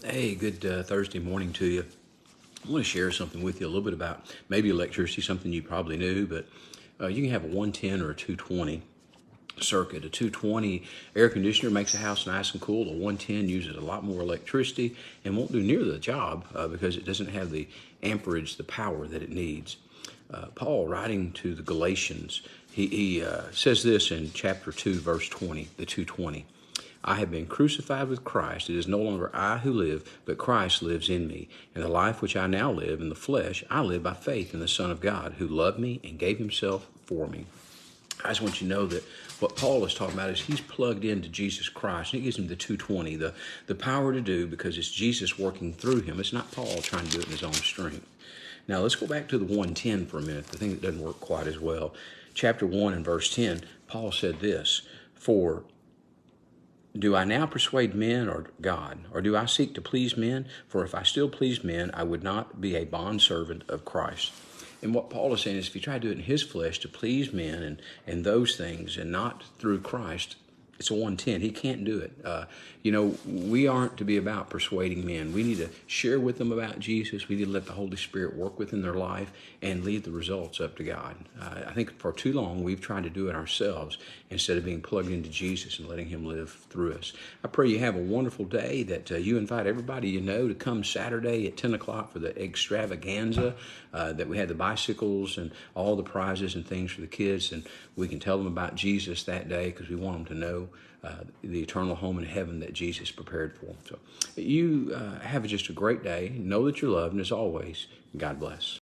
Hey, good Thursday morning to you. I want to share something with you a little bit about maybe electricity, something you probably knew, but you can have a 110 or a 220 circuit. A 220 air conditioner makes a house nice and cool. A 110 uses a lot more electricity and won't do near the job because it doesn't have the amperage, the power that it needs. Paul, writing to the Galatians, he says this in chapter 2, verse 20, the 220. I have been crucified with Christ. It is no longer I who live, but Christ lives in me. And the life which I now live in the flesh, I live by faith in the Son of God, who loved me and gave himself for me. I just want you to know that what Paul is talking about is he's plugged into Jesus Christ. And it gives him the 220, the power to do, because it's Jesus working through him. It's not Paul trying to do it in his own strength. Now let's go back to the 110 for a minute, the thing that doesn't work quite as well. Chapter 1 and verse 10, Paul said this, "For do I now persuade men or God? Or do I seek to please men? For if I still please men, I would not be a bondservant of Christ." And what Paul is saying is if you try to do it in his flesh to please men and those things and not through Christ, it's a 110. He can't do it. We aren't to be about persuading men. We need to share with them about Jesus. We need to let the Holy Spirit work within their life and leave the results up to God. I think for too long we've tried to do it ourselves instead of being plugged into Jesus and letting him live through us. I pray you have a wonderful day, that you invite everybody you know to come Saturday at 10 o'clock for the extravaganza, that we had the bicycles and all the prizes and things for the kids, and we can tell them about Jesus that day because we want them to know the eternal home in heaven that Jesus prepared for them. So you have just a great day. Know that you're loved, and as always, God bless.